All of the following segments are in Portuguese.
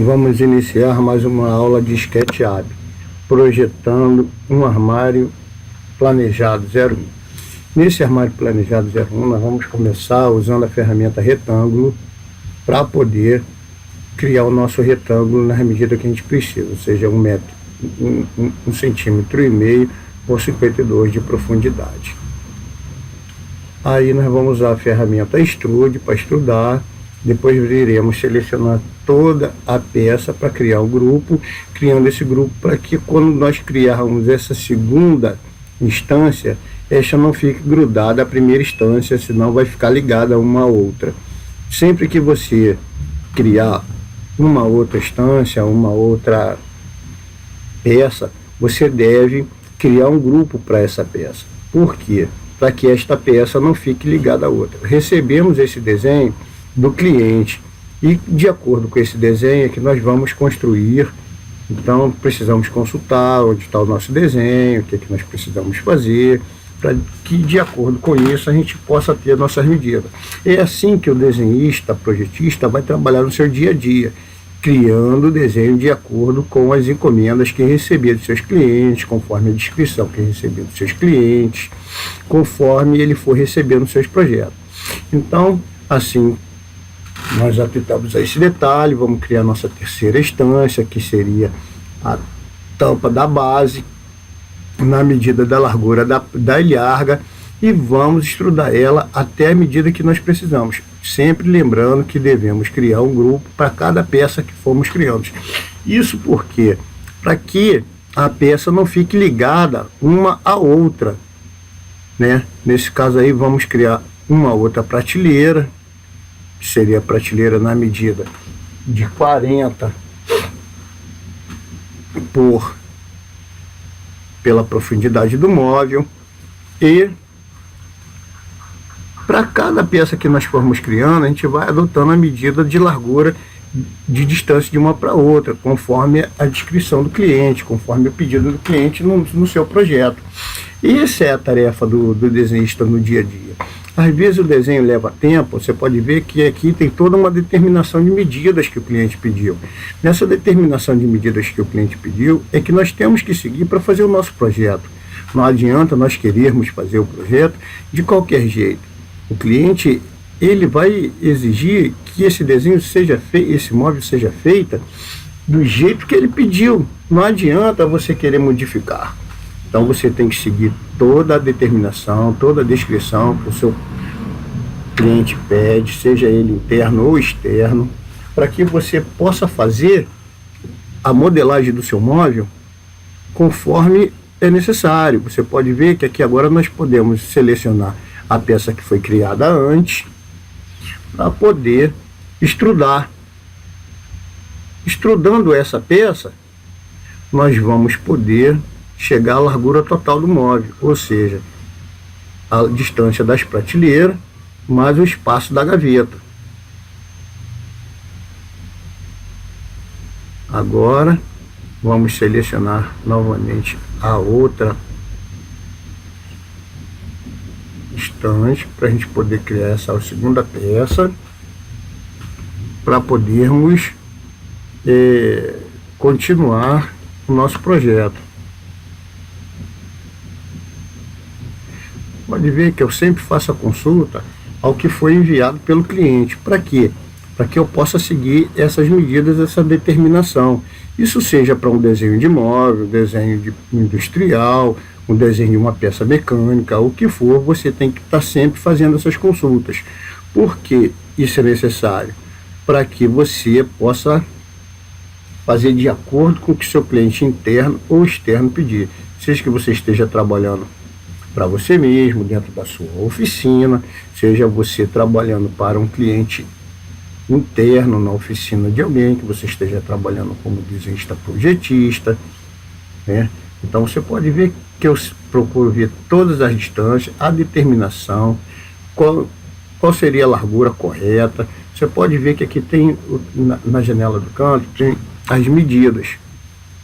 Vamos iniciar mais uma aula de SketchUp, projetando um armário planejado 01. Nesse armário planejado 01, nós vamos começar usando a ferramenta retângulo para poder criar o nosso retângulo na medida que a gente precisa, ou seja, 1 centímetro e meio por 52 de profundidade. Aí nós vamos usar a ferramenta Extrude para extrudar. Depois iremos selecionar toda a peça para criar o grupo, criando esse grupo para que quando nós criarmos essa segunda instância, esta não fique grudada à primeira instância, senão vai ficar ligada uma a outra. Sempre que você criar uma outra instância, uma outra peça, você deve criar um grupo para essa peça. Por quê? Para que esta peça não fique ligada à outra. Recebemos esse desenho do cliente e de acordo com esse desenho é que nós vamos construir. Então precisamos consultar onde está o nosso desenho, o que é que nós precisamos fazer, para que de acordo com isso a gente possa ter nossas medidas. É assim que o desenhista, projetista vai trabalhar no seu dia a dia, criando o desenho de acordo com as encomendas que receber dos seus clientes, conforme a descrição que receber dos seus clientes, conforme ele for recebendo seus projetos. Então, assim, nós aplicamos a esse detalhe, vamos criar nossa terceira instância, que seria a tampa da base, na medida da largura da ilharga, e vamos extrudar ela até a medida que nós precisamos. Sempre lembrando que devemos criar um grupo para cada peça que formos criando. Isso porque, para que a peça não fique ligada uma à outra, né? Nesse caso aí, vamos criar uma outra prateleira, que seria a prateleira na medida de 40 pela profundidade do móvel. E para cada peça que nós formos criando, a gente vai adotando a medida de largura de distância de uma para outra, conforme a descrição do cliente, conforme o pedido do cliente no seu projeto. E essa é a tarefa do desenhista no dia a dia. Às vezes o desenho leva tempo, você pode ver que aqui tem toda uma determinação de medidas que o cliente pediu. Nessa determinação de medidas que o cliente pediu, é que nós temos que seguir para fazer o nosso projeto. Não adianta nós querermos fazer o projeto de qualquer jeito. O cliente, ele vai exigir que esse desenho seja feito, esse móvel seja feito do jeito que ele pediu. Não adianta você querer modificar. Então você tem que seguir toda a determinação, toda a descrição que o seu cliente pede, seja ele interno ou externo, para que você possa fazer a modelagem do seu móvel conforme é necessário. Você pode ver que aqui agora nós podemos selecionar a peça que foi criada antes para poder extrudar. Extrudando essa peça, nós vamos poder chegar à largura total do móvel, ou seja, a distância das prateleiras mais o espaço da gaveta. Agora vamos selecionar novamente a outra instante para a gente poder criar essa segunda peça, para podermos continuar o nosso projeto. Pode ver que eu sempre faço a consulta ao que foi enviado pelo cliente. Para quê? Para que eu possa seguir essas medidas, essa determinação. Isso seja para um desenho de móvel, desenho industrial, um desenho de uma peça mecânica, o que for, você tem que estar sempre fazendo essas consultas. Por que isso é necessário? Para que você possa fazer de acordo com o que seu cliente interno ou externo pedir. Seja que você esteja trabalhando para você mesmo, dentro da sua oficina, seja você trabalhando para um cliente interno na oficina de alguém, que você esteja trabalhando como desenhista projetista, né? Então você pode ver que eu procuro ver todas as distâncias, a determinação, qual seria a largura correta. Você pode ver que aqui tem, na janela do canto, tem as medidas.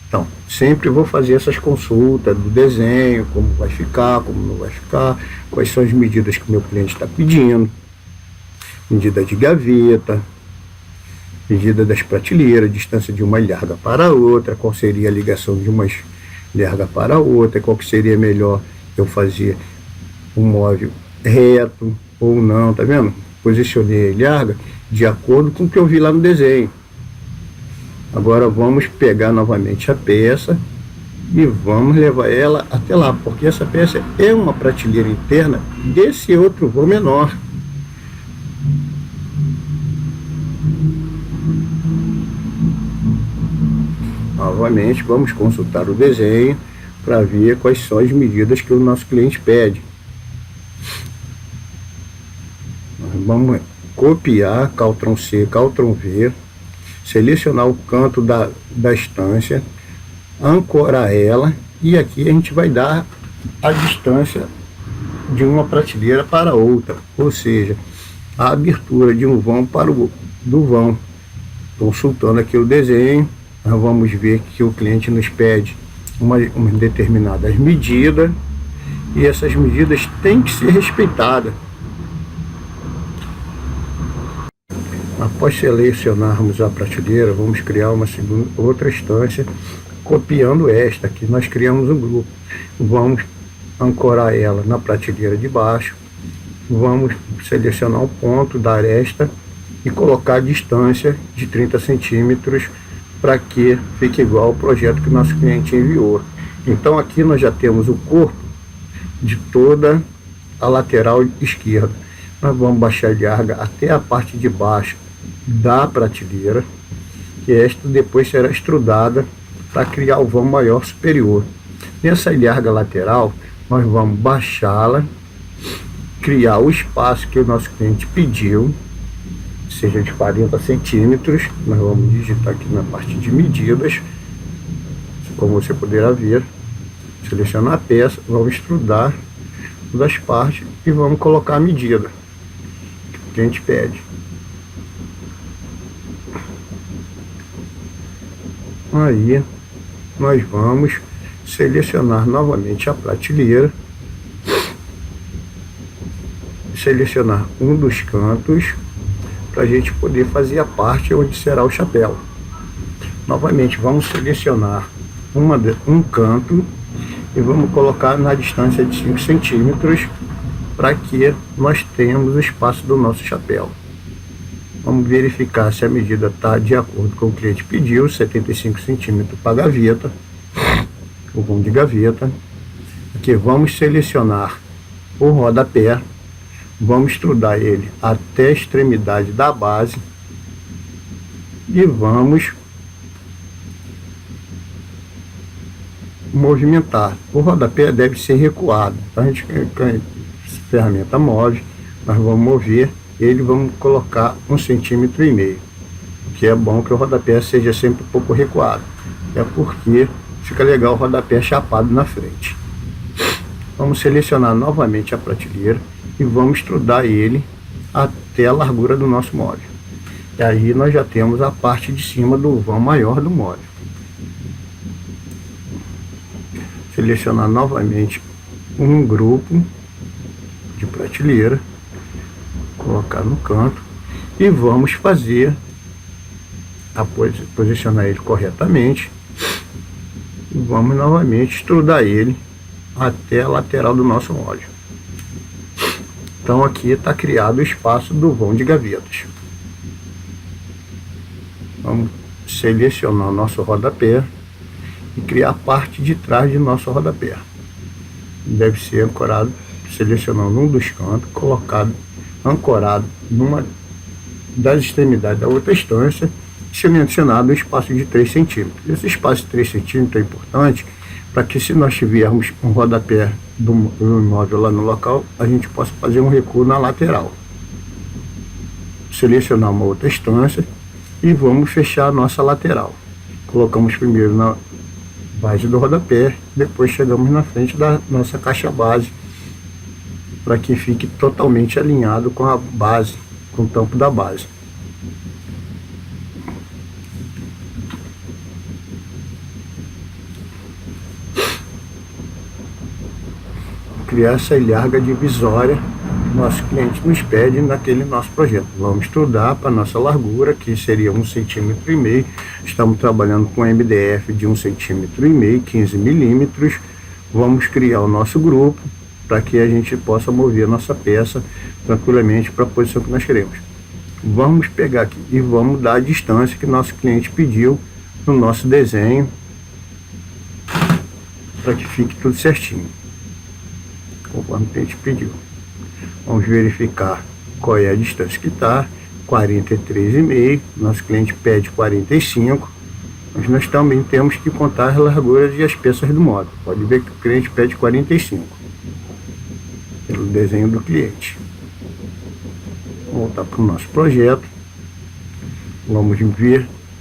Então, sempre vou fazer essas consultas do desenho, como vai ficar, como não vai ficar, quais são as medidas que o meu cliente está pedindo, medida de gaveta, medida das prateleiras, distância de uma ilharga para a outra, qual seria a ligação de uma ilharga para a outra, qual que seria melhor eu fazer um móvel reto ou não, tá vendo? Posicionei a ilharga de acordo com o que eu vi lá no desenho. Agora vamos pegar novamente a peça e vamos levar ela até lá, porque essa peça é uma prateleira interna desse outro vão menor. Novamente vamos consultar o desenho para ver quais são as medidas que o nosso cliente pede. Vamos copiar Ctrl C, Ctrl V, selecionar o canto da estância, ancorar ela, e aqui a gente vai dar a distância de uma prateleira para outra, ou seja, a abertura de um vão para o do vão. Consultando aqui o desenho, nós vamos ver que o cliente nos pede umas determinadas medidas, e essas medidas têm que ser respeitadas. Após selecionarmos a prateleira, vamos criar outra instância, copiando esta, que nós criamos um grupo. Vamos ancorar ela na prateleira de baixo, vamos selecionar um ponto da aresta e colocar a distância de 30 centímetros para que fique igual ao projeto que o nosso cliente enviou. Então aqui nós já temos o corpo de toda a lateral esquerda. Nós vamos baixar a ilharga até a parte de baixo da prateleira, que esta depois será estrudada para criar o vão maior superior. Nessa ilharga lateral, nós vamos baixá-la, criar o espaço que o nosso cliente pediu, seja de 40 centímetros. Nós vamos digitar aqui na parte de medidas, como você poderá ver, selecionar a peça, vamos estrudar todas as partes e vamos colocar a medida que a gente pede. Aí nós vamos selecionar novamente a prateleira, selecionar um dos cantos para a gente poder fazer a parte onde será o chapéu. Novamente vamos selecionar um canto e vamos colocar na distância de 5 centímetros para que nós tenhamos o espaço do nosso chapéu. Vamos verificar se a medida está de acordo com o que o cliente pediu, 75 centímetros para a gaveta, o vão de gaveta. Aqui vamos selecionar o rodapé, vamos estrudar ele até a extremidade da base e vamos movimentar. O rodapé deve ser recuado, então a gente, ferramenta move, nós vamos mover ele, vamos colocar 1,5 centímetros, que é bom que o rodapé seja sempre um pouco recuado, é porque fica legal o rodapé chapado na frente. Vamos selecionar novamente a prateleira e vamos estrudar ele até a largura do nosso móvel. E aí nós já temos a parte de cima do vão maior do móvel. Selecionar novamente um grupo de prateleira, colocar no canto e vamos fazer posicionar ele corretamente e vamos novamente estrudar ele até a lateral do nosso móvel. Então aqui está criado o espaço do vão de gavetas. Vamos selecionar o nosso rodapé e criar a parte de trás de nosso rodapé. Deve ser ancorado, selecionando um dos cantos, ancorado numa das extremidades da outra estância, selecionado um espaço de 3 centímetros. Esse espaço de 3 centímetros é importante para que, se nós tivermos um rodapé do imóvel lá no local, a gente possa fazer um recuo na lateral. Selecionar uma outra estância e vamos fechar a nossa lateral. Colocamos primeiro na base do rodapé, depois chegamos na frente da nossa caixa base, para que fique totalmente alinhado com a base, com o tampo da base. Criar essa ilharga divisória nosso cliente nos pede naquele nosso projeto. Vamos estudar para nossa largura, que seria 1,5 cm. Estamos trabalhando com MDF de 1,5 cm, 15 milímetros. Vamos criar o nosso grupo para que a gente possa mover a nossa peça tranquilamente para a posição que nós queremos. Vamos pegar aqui e vamos dar a distância que nosso cliente pediu no nosso desenho, para que fique tudo certinho, conforme o cliente pediu. Vamos verificar qual é a distância que está, 43,5, nosso cliente pede 45, mas nós também temos que contar as larguras e as peças do módulo. Pode ver que o cliente pede 45, pelo desenho do cliente. Vamos voltar para o nosso projeto, vamos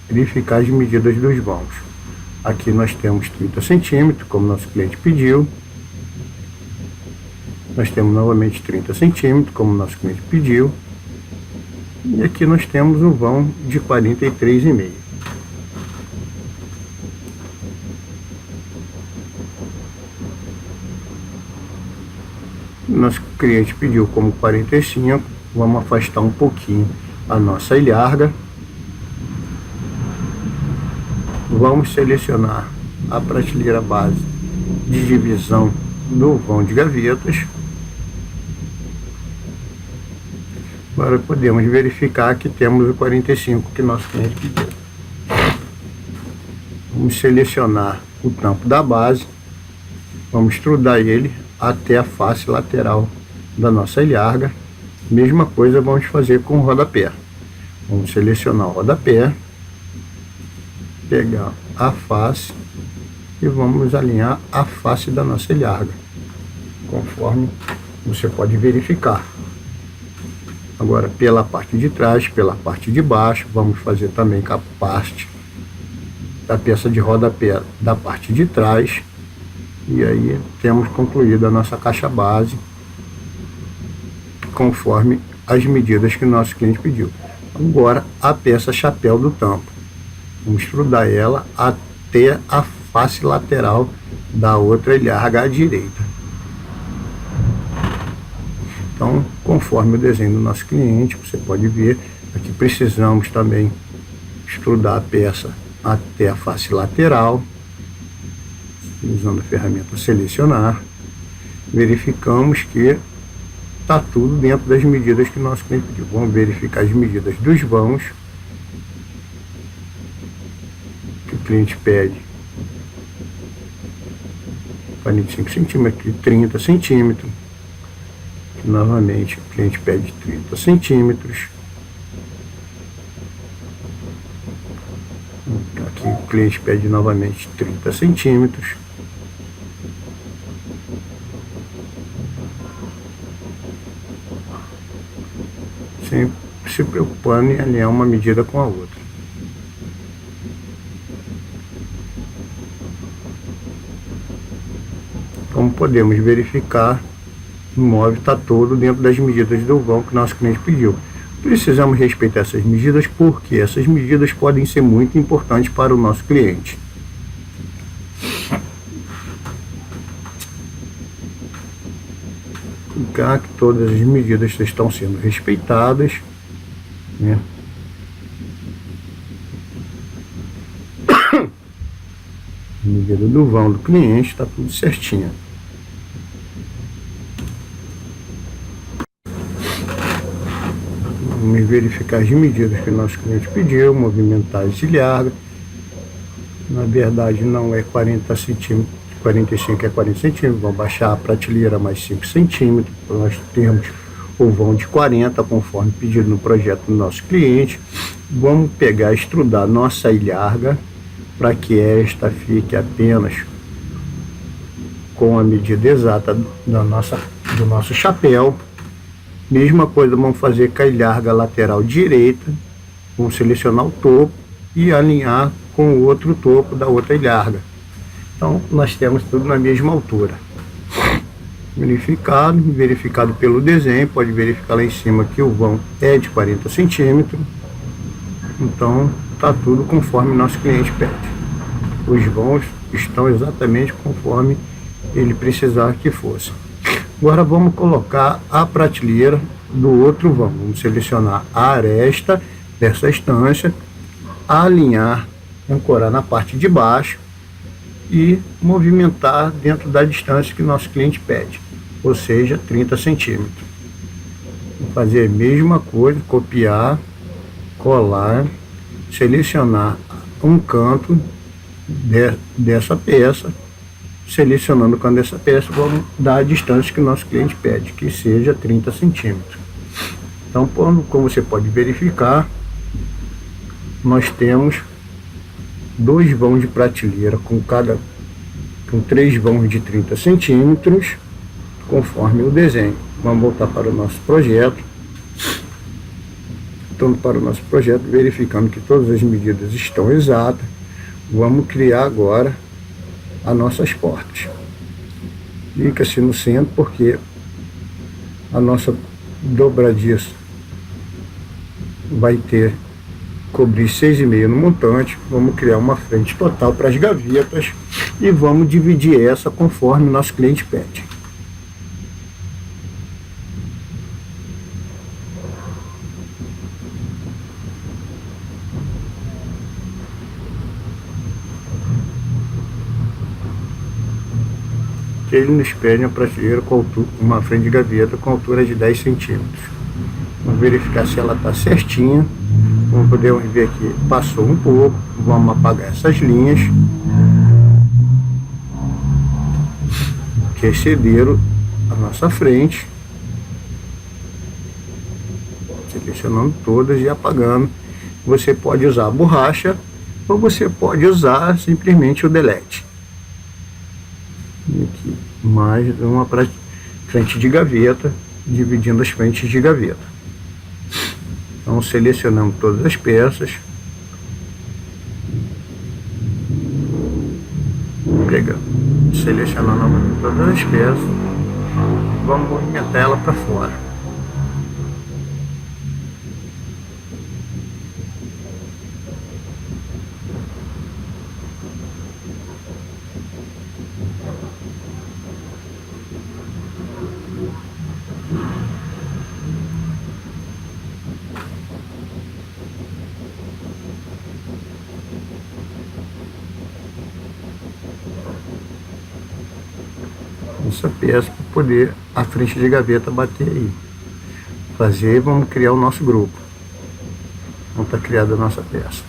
verificar as medidas dos vãos. Aqui nós temos 30 centímetros, como nosso cliente pediu. Nós temos novamente 30 centímetros, como nosso cliente pediu. E aqui nós temos um vão de 43,5. Nosso cliente pediu como 45. Vamos afastar um pouquinho a nossa ilharga. Vamos selecionar a prateleira base de divisão do vão de gavetas. Agora podemos verificar que temos o 45 que nosso cliente pediu. Vamos selecionar o tampo da base. Vamos estrudar ele até a face lateral da nossa ilharga. Mesma coisa vamos fazer com o rodapé. Vamos selecionar o rodapé, pegar a face e vamos alinhar a face da nossa ilharga, conforme você pode verificar. Agora, pela parte de trás, pela parte de baixo, vamos fazer também com a parte da peça de rodapé da parte de trás. E aí temos concluído a nossa caixa base, conforme as medidas que o nosso cliente pediu. Agora, a peça chapéu do tampo. Vamos estrudar ela até a face lateral da outra ilharga à direita. Então, conforme o desenho do nosso cliente, você pode ver, aqui precisamos também estrudar a peça até a face lateral, usando a ferramenta selecionar. Verificamos que está tudo dentro das medidas que o nosso cliente pediu. Vamos verificar as medidas dos vãos, que o cliente pede 45 centímetros e 30 centímetros. Novamente o cliente pede 30 centímetros. Aqui o cliente pede novamente 30 centímetros. Sempre se preocupando em alinhar uma medida com a outra. Como podemos verificar, o móvel está todo dentro das medidas do vão que o nosso cliente pediu. Precisamos respeitar essas medidas porque essas medidas podem ser muito importantes para o nosso cliente. Clicar que todas as medidas estão sendo respeitadas, né? A medida do vão do cliente está tudo certinho. Vamos verificar as medidas que o nosso cliente pediu, movimentar as ilhargas. Na verdade não é 40 centímetros, 45 é 40 centímetros. Vamos baixar a prateleira mais 5 centímetros. Nós temos o vão de 40, conforme pedido no projeto do nosso cliente. Vamos pegar e estrudar nossa ilharga para que esta fique apenas com a medida exata do nosso chapéu. Mesma coisa vamos fazer com a ilharga lateral direita. Vamos selecionar o topo e alinhar com o outro topo da outra ilharga. Então nós temos tudo na mesma altura. Verificado pelo desenho, pode verificar lá em cima que o vão é de 40 centímetros. Então está tudo conforme o nosso cliente pede. Os vãos estão exatamente conforme ele precisar que fosse. Agora vamos colocar a prateleira do outro vão. Vamos selecionar a aresta dessa estância, alinhar, ancorar na parte de baixo e movimentar dentro da distância que o nosso cliente pede, ou seja, 30 centímetros. Vou fazer a mesma coisa, copiar, colar, selecionar um canto dessa peça. Selecionando o canto dessa peça, vamos dar a distância que o nosso cliente pede, que seja 30 centímetros. Então, como você pode verificar, nós temos 2 vãos de prateleira com 3 vãos de 30 centímetros, conforme o desenho. Vamos voltar para o nosso projeto. Então, para o nosso projeto, verificando que todas as medidas estão exatas, vamos criar agora as nossas portas. Clica-se no centro, porque a nossa dobradiça vai cobrir 6,5 no montante. Vamos criar uma frente total para as gavetas e vamos dividir essa conforme o nosso cliente pede. Ele nos pede uma prateleira com altura, uma frente de gaveta com altura de 10 centímetros. Vamos verificar se ela está certinha. Como podemos ver aqui, passou um pouco. Vamos apagar essas linhas que excederam a nossa frente, selecionando todas e apagando. Você pode usar a borracha ou você pode usar simplesmente o delete. Aqui, mais uma frente de gaveta, dividindo as frentes de gaveta. Então selecionamos todas as peças, pegando, selecionando todas as peças, vamos movimentar ela para fora. Essa peça para poder a frente de gaveta bater aí. Vamos criar o nosso grupo. Então está criada a nossa peça.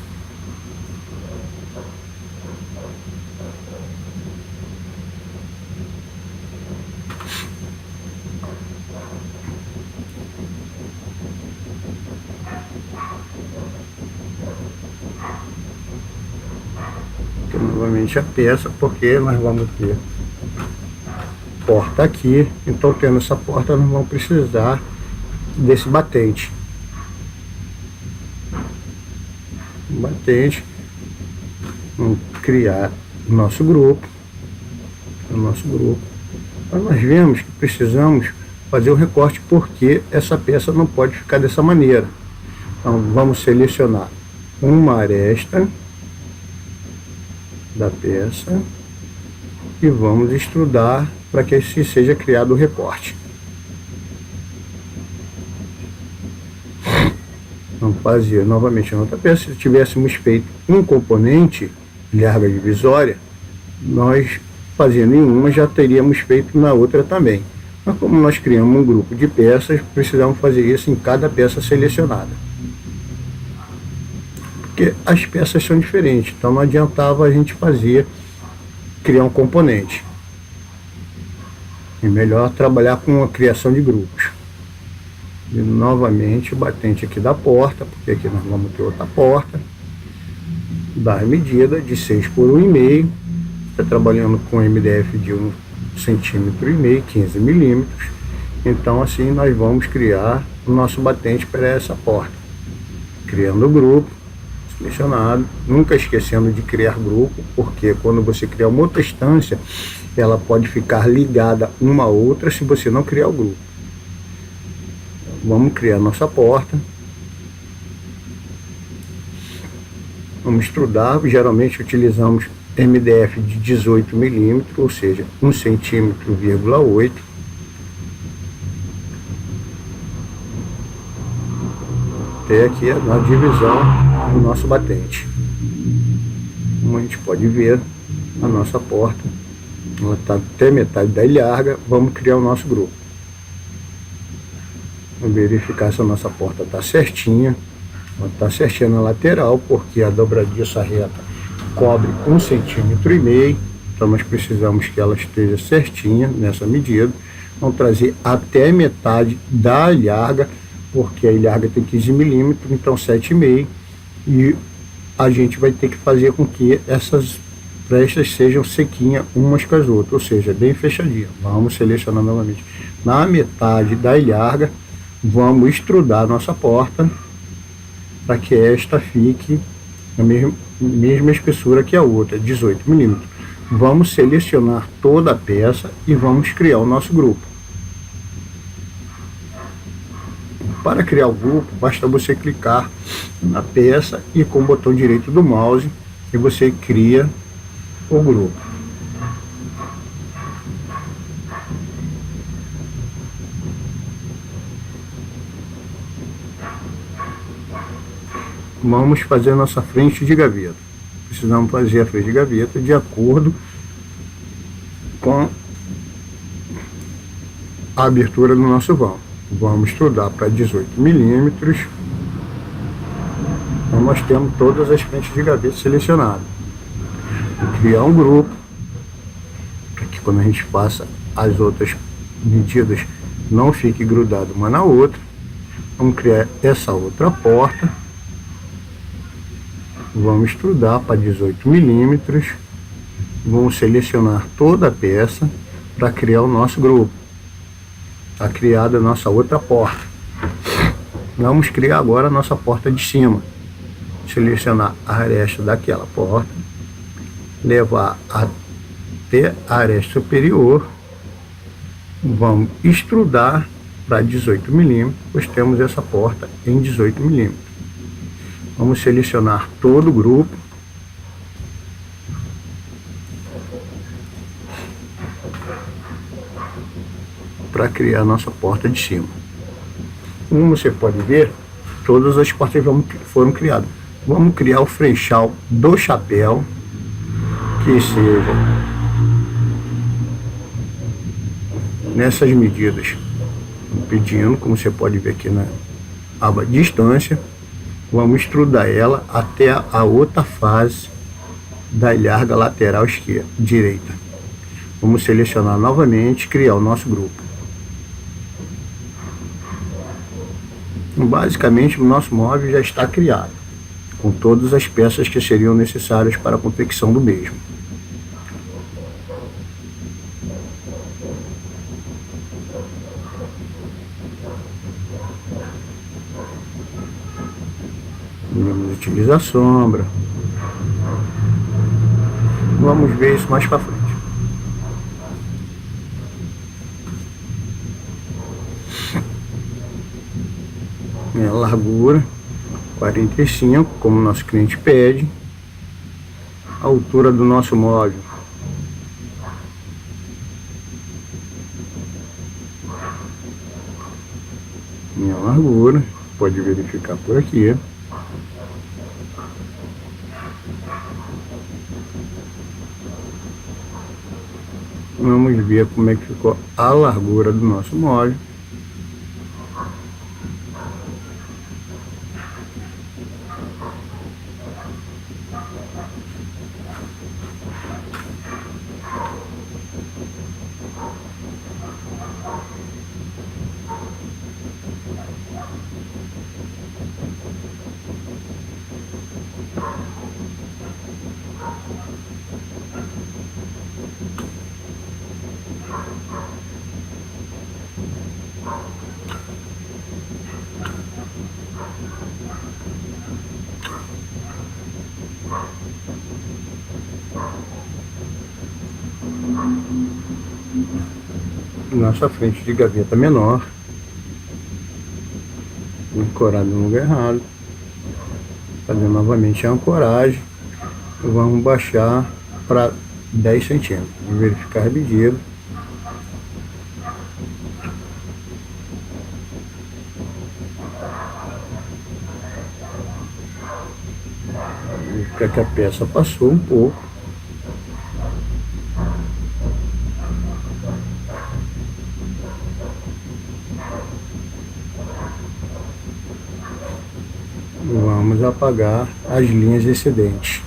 Então, novamente a peça, porque nós vamos ter porta aqui, então tendo essa porta nós vamos precisar desse batente. Vamos criar o nosso grupo. Então nós vemos que precisamos fazer o recorte, porque essa peça não pode ficar dessa maneira. Então vamos selecionar uma aresta da peça e vamos extrudar para que assim seja criado o recorte. Vamos fazer novamente a outra peça. Se tivéssemos feito um componente larga divisória, nós fazendo em uma já teríamos feito na outra também. Mas como nós criamos um grupo de peças, precisamos fazer isso em cada peça selecionada, porque as peças são diferentes, então não adiantava a gente criar um componente. É melhor trabalhar com a criação de grupos. E novamente o batente aqui da porta, porque aqui nós vamos ter outra porta, dar medida de 6 por 1,5. Está trabalhando com MDF de 1,5 cm, 15 milímetros. Então assim nós vamos criar o nosso batente para essa porta, criando o grupo selecionado, nunca esquecendo de criar grupo, porque quando você criar uma outra instância, ela pode ficar ligada uma a outra se você não criar o grupo. Vamos criar nossa porta. Vamos extrudar. Geralmente utilizamos MDF de 18 milímetros, ou seja, 1,8 cm. até aqui na divisão do nosso batente. Como a gente pode ver, a nossa porta ela está até metade da ilharga. Vamos criar o nosso grupo. Vamos verificar se a nossa porta está certinha. Ela está certinha na lateral, porque a dobradiça reta cobre 1,5 cm. Então nós precisamos que ela esteja certinha nessa medida. Vamos trazer até metade da ilharga, porque a ilharga tem 15 milímetros, então 7,5. E a gente vai ter que fazer com que essas frestas sejam sequinhas umas com as outras, ou seja, bem fechadinha. Vamos selecionar novamente na metade da ilharga. Vamos estrudar a nossa porta para que esta fique na mesma espessura que a outra, 18 milímetros. Vamos selecionar toda a peça e vamos criar o nosso grupo. Para criar o grupo, basta você clicar na peça e com o botão direito do mouse e você cria o grupo. Vamos fazer a nossa frente de gaveta. Precisamos fazer a frente de gaveta de acordo com a abertura do nosso vão. Vamos estudar para 18 milímetros. Então nós temos todas as frentes de gaveta selecionadas. Vou criar um grupo para que quando a gente faça as outras medidas não fique grudado uma na outra. Vamos criar essa outra porta. Vamos estudar para 18 milímetros. Vamos selecionar toda a peça para criar o nosso grupo. Está criada a nossa outra porta. Vamos criar agora a nossa porta de cima. Selecionar a aresta daquela porta, levar até a aresta superior. Vamos extrudar para 18 milímetros, pois temos essa porta em 18 milímetros. Vamos selecionar todo o grupo. Para criar a nossa porta de cima. Como você pode ver, todas as portas foram criadas. Vamos criar o frenchal do chapéu, que seja nessas medidas. Pedindo, como você pode ver aqui na aba distância. Vamos extrudar ela até a outra face da ilharga lateral esquerda, direita. Vamos selecionar novamente, criar o nosso grupo. Basicamente, o nosso móvel já está criado, com todas as peças que seriam necessárias para a confecção do mesmo. Vamos utilizar a sombra. Vamos ver isso mais para frente. A largura 45, como o nosso cliente pede. A altura do nosso móvel minha largura, pode verificar por aqui. Vamos ver como é que ficou a largura do nosso móvel. Nossa frente de gaveta menor, ancorado no lugar errado, fazendo novamente a ancoragem. Vamos baixar para 10 centímetros, verificar a medida. para que a peça passou um pouco. Vamos apagar as linhas excedentes.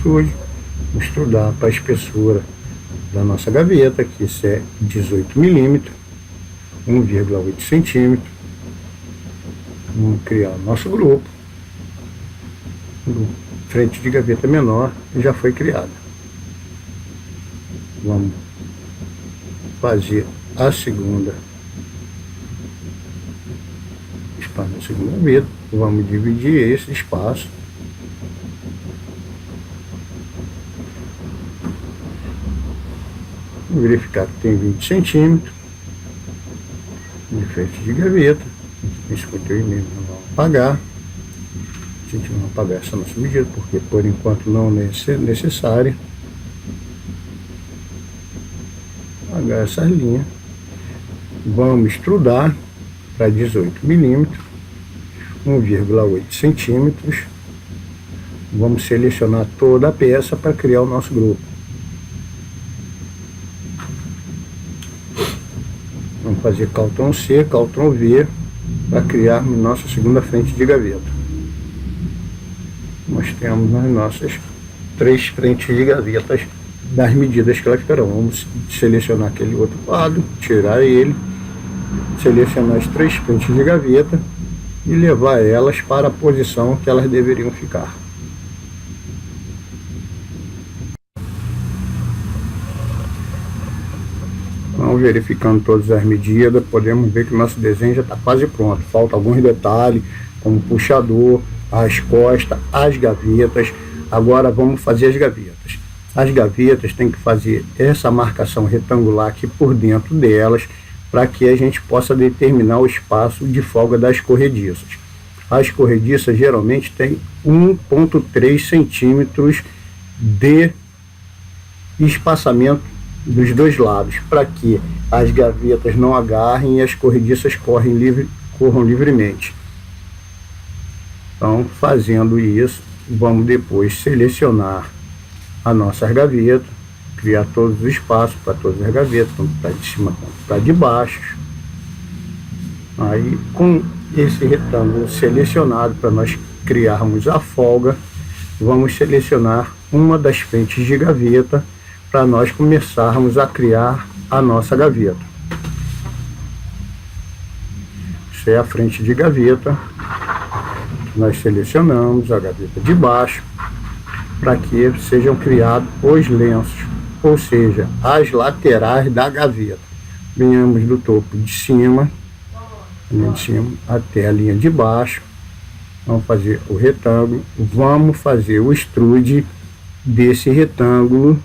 Vamos estudar para a espessura da nossa gaveta, que isso é 18 milímetros, 1,8 centímetros. Vamos criar o nosso grupo. Frente de gaveta menor já foi criada. Vamos fazer a segunda espaço da segunda gaveta. Vamos dividir esse espaço. Verificar que tem 20 centímetros de frente de gaveta. 58 milímetros, vamos apagar. A gente vai apagar essa nossa medida, porque por enquanto não é necessária. Apagar essa linha. Vamos extrudar para 18 milímetros, 1,8 centímetros. Vamos selecionar toda a peça para criar o nosso grupo. Vamos fazer Ctrl C, Ctrl V para criar nossa segunda frente de gaveta. Nós temos as nossas 3 frentes de gavetas das medidas que elas ficarão. Vamos selecionar aquele outro quadro, tirar ele, selecionar as 3 frentes de gaveta e levar elas para a posição que elas deveriam ficar. Então, verificando todas as medidas, podemos ver que o nosso desenho já está quase pronto. Falta alguns detalhes, como o puxador, as costas, as gavetas. Agora vamos fazer as gavetas. As gavetas tem que fazer essa marcação retangular aqui por dentro delas, para que a gente possa determinar o espaço de folga das corrediças. As corrediças geralmente têm 1,3 centímetros de espaçamento dos dois lados, para que as gavetas não agarrem e as corrediças corram livremente. Então, fazendo isso, vamos depois selecionar as nossas gavetas, criar todos os espaços para todas as gavetas, tanto para de cima quanto para de baixo. Aí, com esse retângulo selecionado para nós criarmos a folga, vamos selecionar uma das frentes de gaveta para nós começarmos a criar a nossa gaveta. Essa é a frente de gaveta. Nós selecionamos a gaveta de baixo para que sejam criados os lenços, ou seja, as laterais da gaveta. Venhamos do topo de cima até a linha de baixo. Vamos fazer o retângulo. Vamos fazer o extrude desse retângulo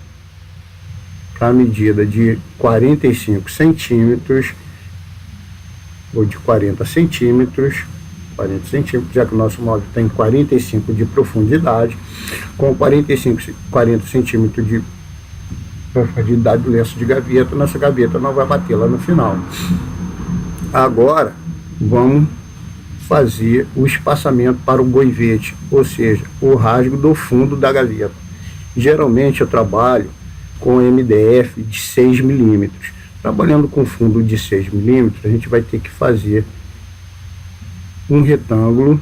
para a medida de 45 centímetros ou de 40 centímetros. 40 centímetros, já que o nosso móvel tem 45 de profundidade. Com 40 centímetros de profundidade do lenço de gaveta, nossa gaveta não vai bater lá no final. Agora vamos fazer o espaçamento para o goivete, ou seja, o rasgo do fundo da gaveta. Geralmente eu trabalho com MDF de 6 milímetros. Trabalhando com fundo de 6 milímetros, a gente vai ter que fazer um retângulo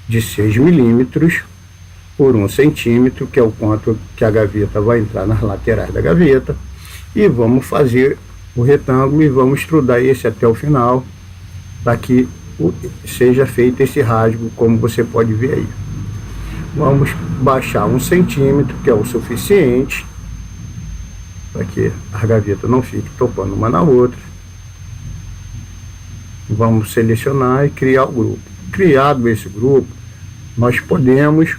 de 6 milímetros por 1 centímetro, que é o quanto que a gaveta vai entrar nas laterais da gaveta, e vamos fazer o retângulo e vamos extrudar esse até o final, para que seja feito esse rasgo, como você pode ver aí. Vamos baixar 1 centímetro, que é o suficiente, para que a gaveta não fique topando uma na outra. Vamos selecionar e criar o grupo. Criado esse grupo, nós podemos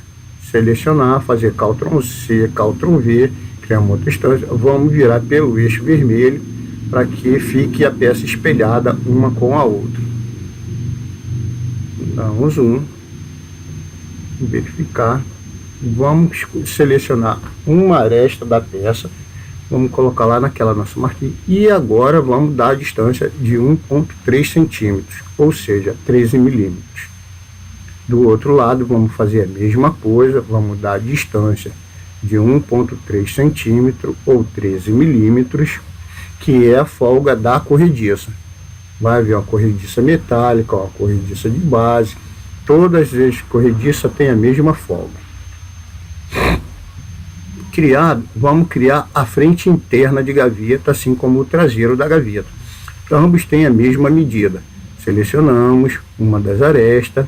selecionar, fazer Ctrl C, Ctrl V, criar uma outra instância. Vamos virar pelo eixo vermelho para que fique a peça espelhada uma com a outra. Dá um zoom, verificar vamos selecionar uma aresta da peça, vamos colocar lá naquela nossa marquinha, e agora vamos dar a distância de 1,3 centímetros, ou seja, 13 milímetros. Do outro lado, vamos fazer a mesma coisa, vamos dar a distância de 1,3 centímetros, ou 13 milímetros, que é a folga da corrediça. Vai haver uma corrediça metálica, uma corrediça de base, todas as corrediças têm a mesma folga. Vamos criar a frente interna de gaveta, assim como o traseiro da gaveta. Então, ambos têm a mesma medida. Selecionamos uma das arestas,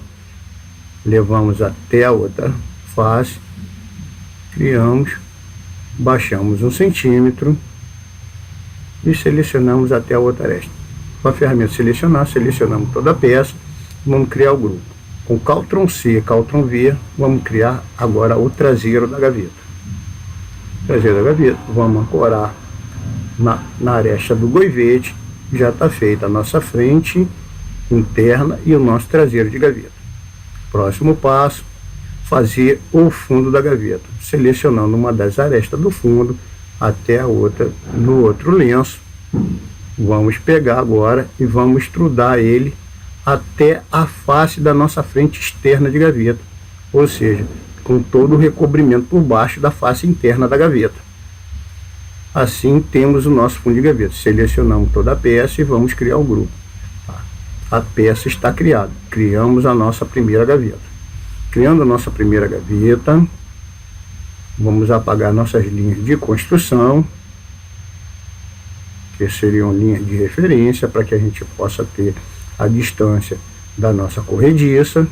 levamos até a outra face, criamos, baixamos 1 centímetro e selecionamos até a outra aresta. Com a ferramenta selecionar, selecionamos toda a peça, vamos criar o grupo. Com Ctrl C, Ctrl V, vamos criar agora o traseiro da gaveta. Traseiro da gaveta, vamos ancorar na aresta do goivete, já está feita a nossa frente interna e o nosso traseiro de gaveta. Próximo passo, fazer o fundo da gaveta, selecionando uma das arestas do fundo até a outra no outro lenço. Vamos pegar agora e vamos estrudar ele até a face da nossa frente externa de gaveta, ou seja, com todo o recobrimento por baixo da face interna da gaveta. Assim temos o nosso fundo de gaveta. Selecionamos toda a peça e vamos criar o grupo. A peça está criada. Criamos a nossa primeira gaveta. Criando a nossa primeira gaveta, vamos apagar nossas linhas de construção, que seriam linhas de referência, para que a gente possa ter a distância da nossa corrediça.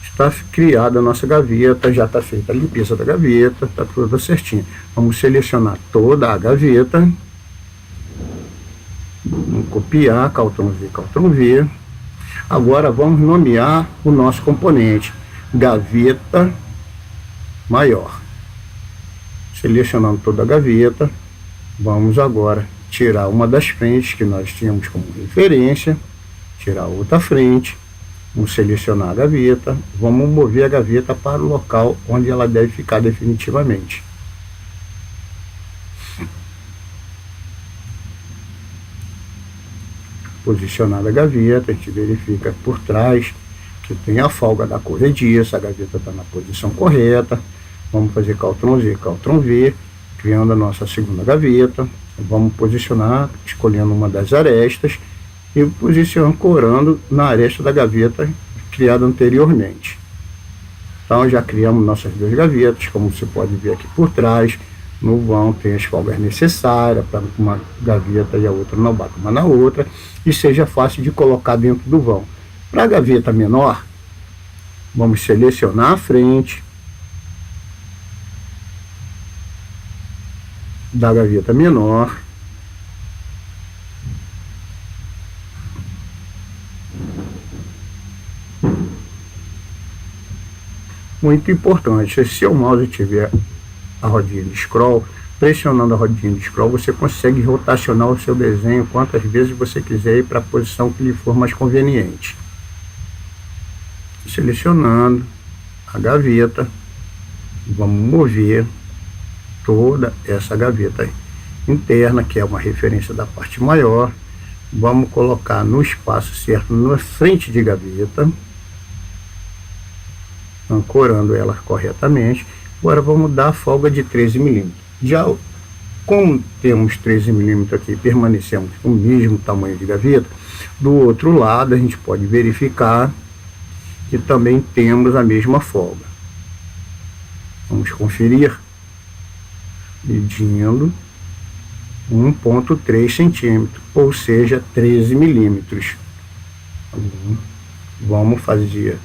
Está criada a nossa gaveta, já está feita a limpeza da gaveta, está tudo certinho. Vamos selecionar toda a gaveta, vamos copiar, Ctrl V, Ctrl V. Agora vamos nomear o nosso componente, gaveta maior. Selecionando toda a gaveta, vamos agora tirar uma das frentes que nós tínhamos como referência, tirar outra frente, vamos selecionar a gaveta, vamos mover a gaveta para o local onde ela deve ficar definitivamente. Posicionada a gaveta, a gente verifica por trás que tem a folga da corrediça, a gaveta está na posição correta. Vamos fazer Ctrl Z, Ctrl V, criando a nossa segunda gaveta. Vamos posicionar, escolhendo uma das arestas e posicionando, corando na aresta da gaveta criada anteriormente. Então já criamos nossas duas gavetas, como você pode ver aqui por trás. No vão tem as folgas necessárias para uma gaveta e a outra não bata uma na outra e seja fácil de colocar dentro do vão. Para a gaveta menor, vamos selecionar a frente da gaveta menor, muito importante, se seu mouse tiver a rodinha de scroll, pressionando a rodinha de scroll, você consegue rotacionar o seu desenho quantas vezes você quiser para a posição que lhe for mais conveniente. Selecionando a gaveta, vamos mover toda essa gaveta interna, que é uma referência da parte maior, vamos colocar no espaço certo na frente de gaveta, ancorando ela corretamente. Agora vamos dar a folga de 13 milímetros. Já como temos 13 milímetros aqui, permanecemos com o mesmo tamanho de gaveta, do outro lado a gente pode verificar que também temos a mesma folga. Vamos conferir, medindo 1,3 centímetros, ou seja, 13 milímetros. Vamos fazer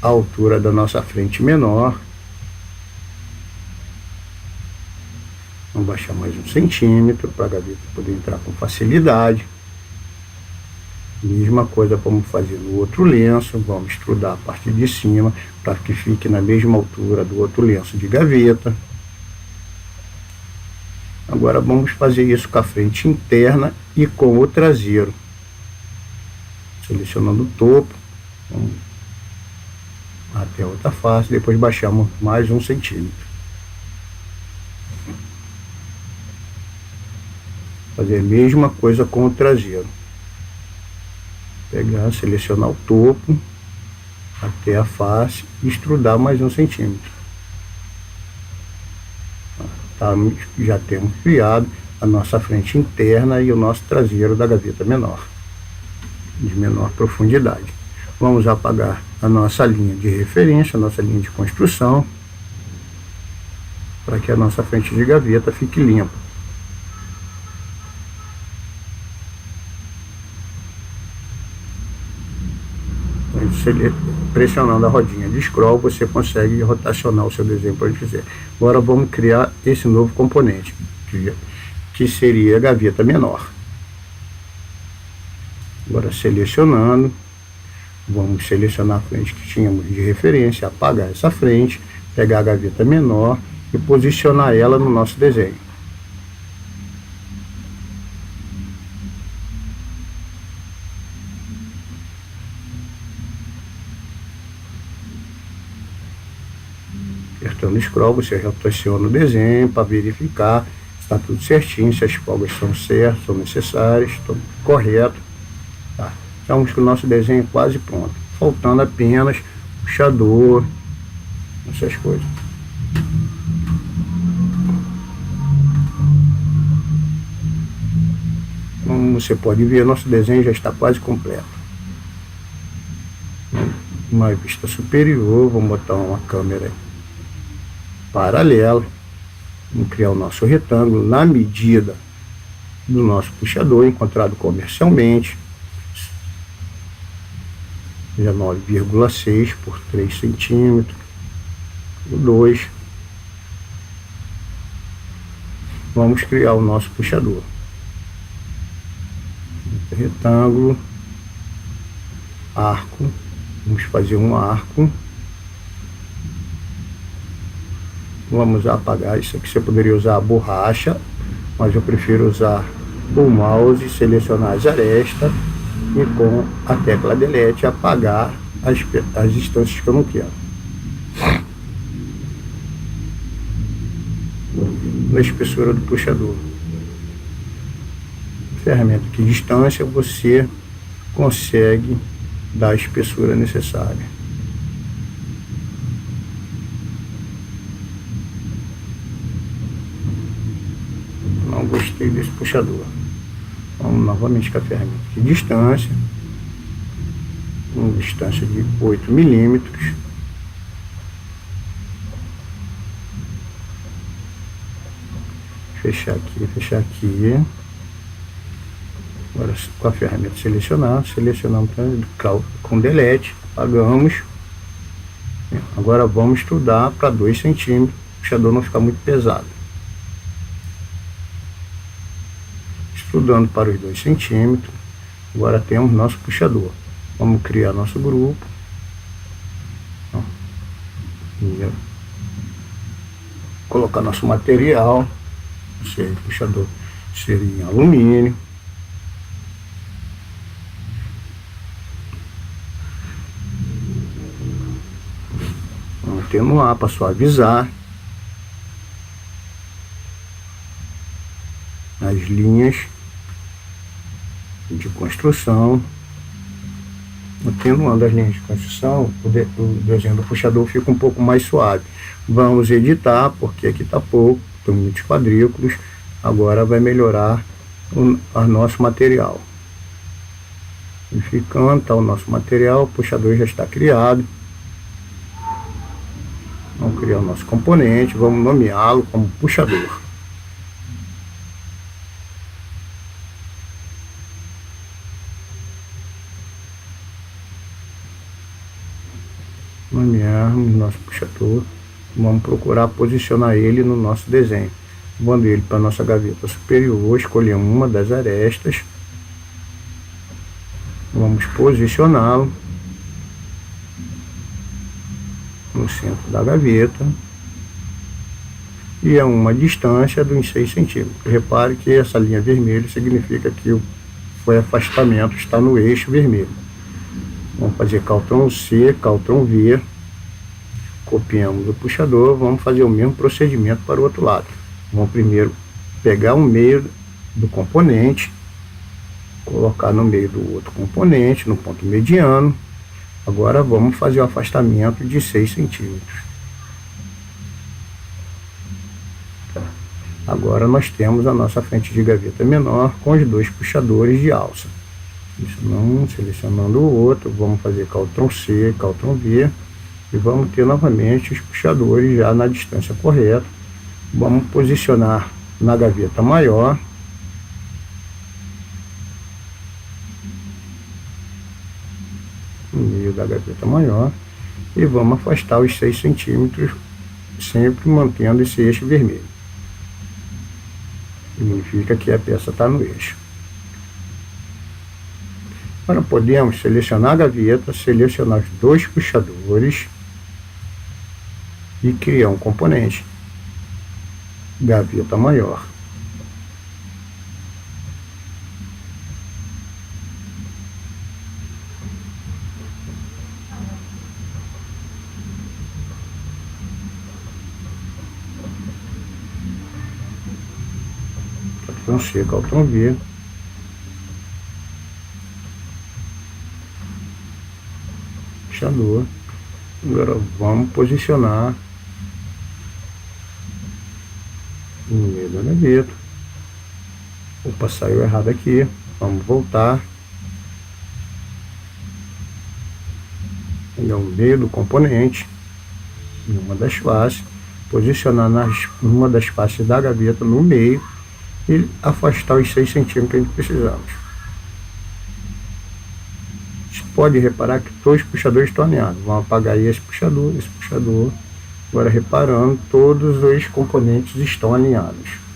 a altura da nossa frente menor. Vamos baixar mais 1 centímetro para a gaveta poder entrar com facilidade. Mesma coisa vamos fazer no outro lenço. Vamos estrudar a parte de cima para que fique na mesma altura do outro lenço de gaveta. Agora vamos fazer isso com a frente interna e com o traseiro. Selecionando o topo, vamos até a outra face, depois baixamos mais 1 centímetro. Fazer a mesma coisa com o traseiro. Pegar, selecionar o topo até a face e estrudar mais 1 centímetro. Tá, já temos criado a nossa frente interna e o nosso traseiro da gaveta menor, de menor profundidade. Vamos apagar a nossa linha de referência, a nossa linha de construção, para que a nossa frente de gaveta fique limpa. Pressionando a rodinha de scroll, você consegue rotacionar o seu desenho para onde quiser. Agora vamos criar esse novo componente, que seria a gaveta menor. Agora selecionando, vamos selecionar a frente que tínhamos de referência, apagar essa frente, pegar a gaveta menor e posicionar ela no nosso desenho. Apertando o scroll, você rotaciona o desenho para verificar se está tudo certinho, se as folgas estão certas, são necessárias, estão corretas. Tá. Estamos com o nosso desenho quase pronto, faltando apenas puxador, essas coisas. Como você pode ver, nosso desenho já está quase completo. Uma vista superior, vamos botar uma câmera paralela, vamos criar o nosso retângulo na medida do nosso puxador encontrado comercialmente, 19,6 por 3 centímetros, 2. Vamos criar o nosso puxador, retângulo, arco, vamos fazer um arco. Vamos apagar isso aqui. Você poderia usar a borracha, mas eu prefiro usar o mouse, selecionar as arestas e com a tecla delete apagar as instâncias que eu não quero. Na espessura do puxador, ferramenta de distância, você consegue dar a espessura necessária. Não gostei desse puxador. Vamos novamente com a ferramenta de distância, uma distância de 8 milímetros. Fechar aqui, fechar aqui. Agora com a ferramenta selecionar, selecionamos com delete, apagamos. Agora vamos estudar para 2 centímetros, o puxador não ficar muito pesado. Estudando para os 2 centímetros, agora temos nosso puxador. Vamos criar nosso grupo. Colocar nosso material, o puxador seria em alumínio. Vamos atenuar para suavizar as linhas de construção. Atenuando as linhas de construção, o desenho do puxador fica um pouco mais suave. Vamos editar, porque aqui está pouco, tem muitos quadrículos. Agora vai melhorar o nosso material. E ficando, tá o nosso material, o puxador já está criado. Vamos criar o nosso componente, vamos nomeá-lo como puxador. Nomearmos nosso puxador, vamos procurar posicionar ele no nosso desenho, levando ele para a nossa gaveta superior, escolhemos uma das arestas, vamos posicioná-lo no centro da gaveta e a uma distância de uns 6 centímetros. Repare que essa linha vermelha significa que foi afastamento, está no eixo vermelho. Vamos fazer CTRL C, CTRL V Copiamos o puxador, vamos fazer o mesmo procedimento para o outro lado. Vamos primeiro pegar o meio do componente, colocar no meio do outro componente, no ponto mediano. Agora vamos fazer o afastamento de 6 centímetros. Agora nós temos a nossa frente de gaveta menor com os 2 puxadores de alça. Selecionando o outro, vamos fazer Ctrl C, Ctrl V e vamos ter novamente os puxadores já na distância correta. Vamos posicionar na gaveta maior. No meio da gaveta maior. E vamos afastar os 6 centímetros, sempre mantendo esse eixo vermelho. Significa que a peça está no eixo. Agora podemos selecionar a gaveta, selecionar os 2 puxadores e criar um componente. Gaveta maior. Ctrl C, Ctrl V. Puxador. Agora vamos posicionar no meio da gaveta. Opa, saiu errado aqui. Vamos voltar. Pegar o meio do componente, em uma das faces, posicionar numa das faces da gaveta no meio e afastar os 6 centímetros que a gente precisamos. Você pode reparar que todos os puxadores estão alinhados. Vamos apagar esse puxador, esse puxador. Agora reparando, todos os componentes estão alinhados.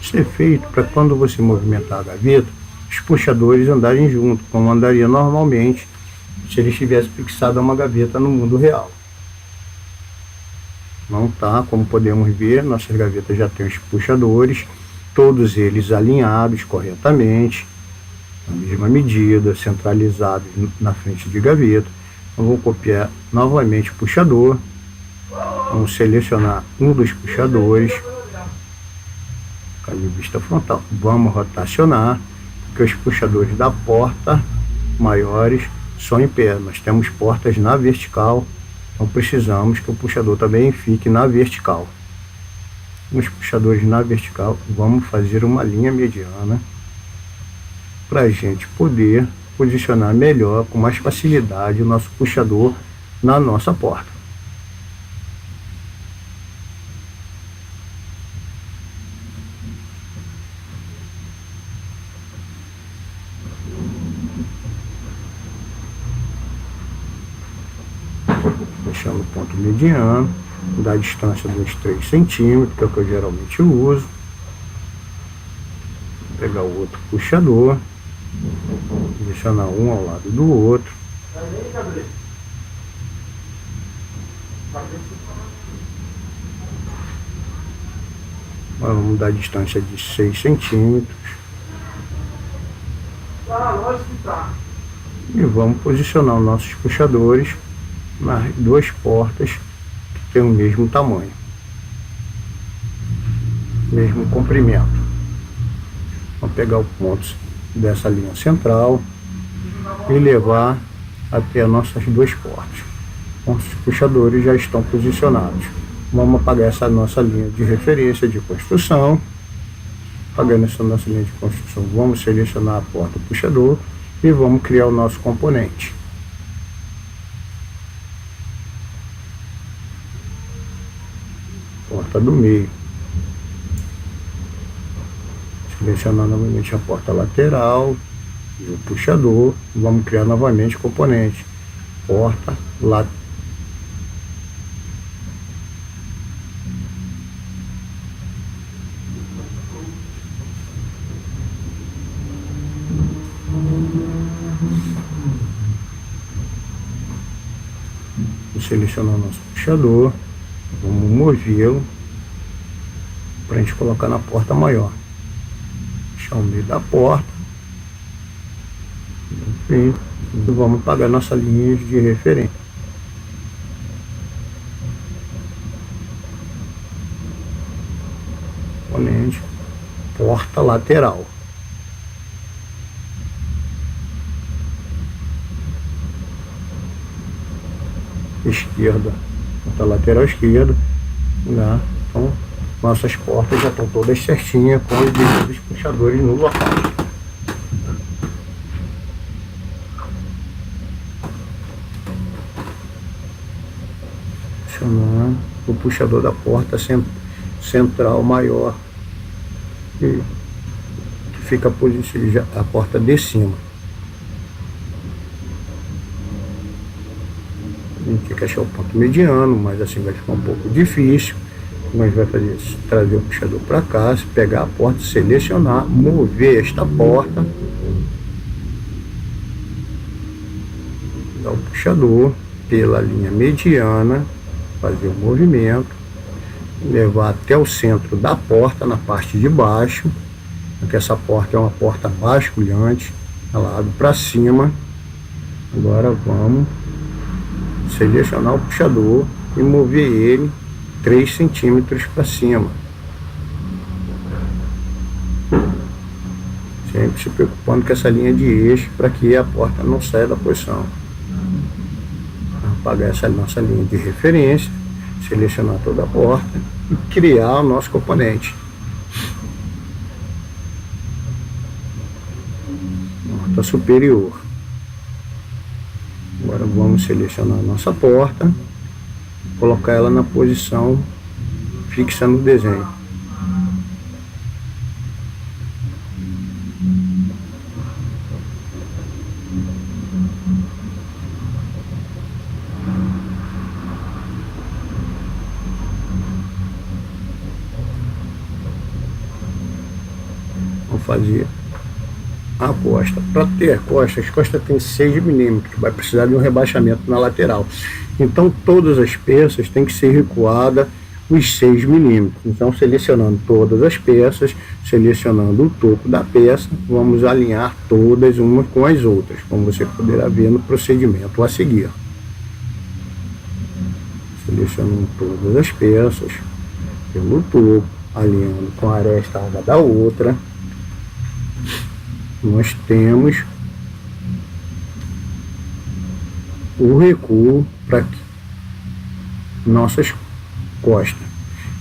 Isso é feito para quando você movimentar a gaveta, os puxadores andarem junto, como andaria normalmente se ele estivesse fixado a uma gaveta no mundo real. Não tá, como podemos ver, nossas gavetas já têm os puxadores, todos eles alinhados corretamente, na mesma medida, centralizados na frente de gaveta. Então, vou copiar novamente o puxador, vamos selecionar um dos puxadores, de vista frontal, vamos rotacionar, porque os puxadores da porta maiores são em pé, nós temos portas na vertical, então precisamos que o puxador também fique na vertical. Os puxadores na vertical, vamos fazer uma linha mediana para a gente poder posicionar melhor, com mais facilidade, o nosso puxador na nossa porta. Fechando o ponto mediano, da distância dos 3 centímetros, que é o que eu geralmente uso. Vou pegar o outro puxador, posicionar um ao lado do outro. Vamos dar a distância de 6 centímetros. E vamos posicionar os nossos puxadores nas 2 portas que tem o mesmo tamanho, mesmo comprimento. Vamos pegar o ponto dessa linha central e levar até as nossas 2 portas. Os puxadores já estão posicionados. Vamos apagar essa nossa linha de referência de construção. Apagando essa nossa linha de construção, vamos selecionar a porta puxador e vamos criar o nosso componente. Porta do meio. Selecionar novamente a porta lateral e o puxador. Vamos criar novamente o componente. Porta lateral. Vamos selecionar nosso puxador, vamos movê-lo para a gente colocar na porta maior. Deixar o meio da porta. Enfim, e vamos pagar nossa linha de referência. Componente, porta lateral. Esquerda, porta lateral esquerda, né? Então nossas portas já estão todas certinhas com os devidos puxadores no local. Funcionando o puxador da porta central maior que fica posicionada a porta de cima. A gente tem que achar o ponto mediano, mas assim vai ficar um pouco difícil. Nós vai fazer isso, trazer o puxador para cá, pegar a porta, selecionar, mover esta porta, dar o puxador pela linha mediana, fazer o movimento, levar até o centro da porta, na parte de baixo, porque essa porta é uma porta basculhante, ela abre para cima. Agora vamos selecionar o puxador e mover ele 3 centímetros para cima, sempre se preocupando com essa linha de eixo para que a porta não saia da posição. Apagar essa nossa linha de referência, selecionar toda a porta e criar o nosso componente. Porta superior. Agora vamos selecionar a nossa porta, colocar ela na posição fixa no desenho. Vamos fazer a costa. Para ter costa, as costas tem 6 milímetros, vai precisar de um rebaixamento na lateral. Então todas as peças têm que ser recuadas os 6 milímetros. Então selecionando todas as peças, selecionando o topo da peça, vamos alinhar todas umas com as outras, como você poderá ver no procedimento a seguir. Selecionando todas as peças pelo topo, alinhando com a aresta uma da outra. Nós temos o recuo para nossas costas.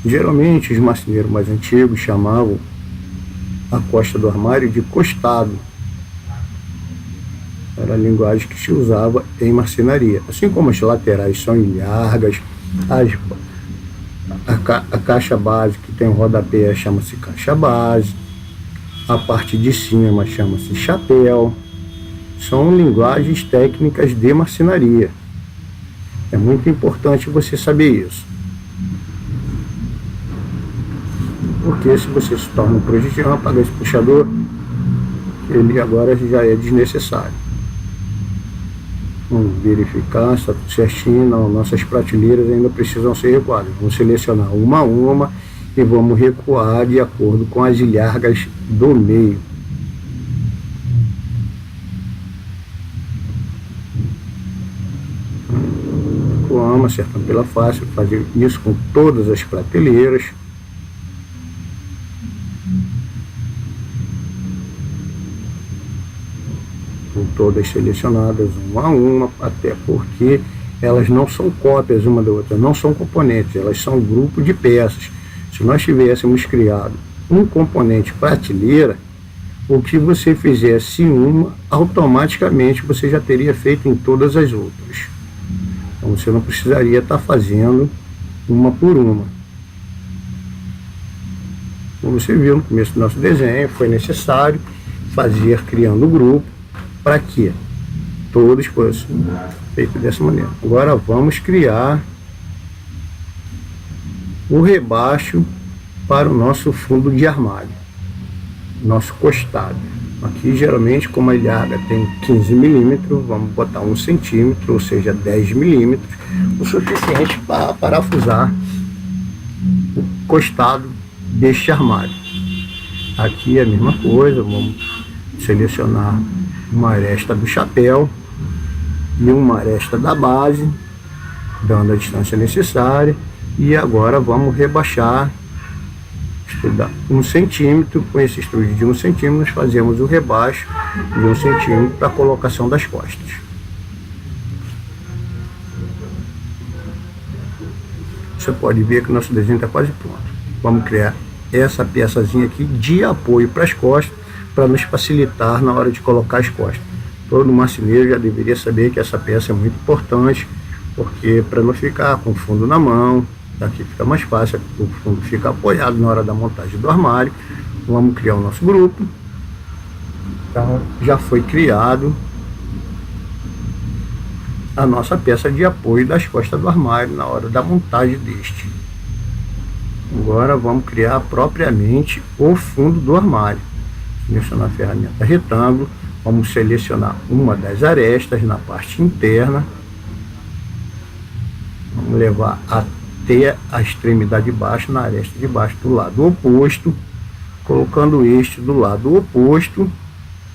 Geralmente os marceneiros mais antigos chamavam a costa do armário de costado. Era a linguagem que se usava em marcenaria. Assim como as laterais são largas, a caixa base que tem o rodapé chama-se caixa base. A parte de cima chama-se chapéu. São linguagens técnicas de marcenaria. É muito importante você saber isso. Porque se você se torna um projetivo, apagar esse puxador, ele agora já é desnecessário. Vamos verificar se está tudo certinho. Não, nossas prateleiras ainda precisam ser recuadas. Vamos selecionar uma a uma e vamos recuar de acordo com as ilhargas do meio. Recuamos, acertando pela face, fazer isso com todas as prateleiras. Com todas selecionadas uma a uma, até porque elas não são cópias uma da outra, não são componentes, elas são um grupo de peças. Se nós tivéssemos criado um componente prateleira, o que você fizesse em uma, automaticamente você já teria feito em todas as outras. Então você não precisaria estar fazendo uma por uma. Como você viu no começo do nosso desenho, foi necessário fazer criando o grupo para que todos fossem feitos dessa maneira. Agora vamos criar o rebaixo para o nosso fundo de armário, nosso costado. Aqui geralmente, como a ilharga tem 15 milímetros, vamos botar 1 centímetro, ou seja, 10 milímetros, o suficiente para parafusar o costado deste armário. Aqui é a mesma coisa, vamos selecionar uma aresta do chapéu e uma aresta da base, dando a distância necessária, e agora vamos rebaixar, estudar 1 centímetro. Com esse estudo de 1 centímetro nós fazemos o rebaixo de 1 centímetro para a colocação das costas. Você pode ver que o nosso desenho está quase pronto. Vamos criar essa peçazinha aqui de apoio para as costas, para nos facilitar na hora de colocar as costas. Todo marceneiro já deveria saber que essa peça é muito importante, porque para não ficar com o fundo na mão, daqui fica mais fácil, o fundo fica apoiado na hora da montagem do armário. Vamos criar o nosso grupo. Então, já foi criado a nossa peça de apoio das costas do armário na hora da montagem deste. Agora vamos criar propriamente o fundo do armário. Selecionar a ferramenta retângulo, vamos selecionar uma das arestas na parte interna, vamos levar até a extremidade de baixo, na aresta de baixo do lado oposto. Colocando este do lado oposto,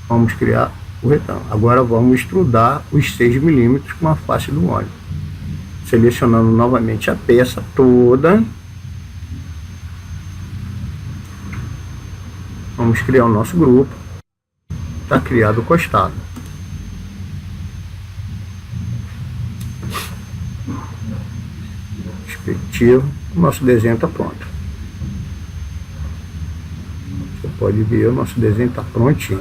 vamos criar o retângulo. Agora vamos extrudar os 6 milímetros com a face do óleo, selecionando novamente a peça toda. Vamos criar o nosso grupo. Está criado o costado. Perspectiva. O nosso desenho está pronto. Você pode ver, o nosso desenho está prontinho.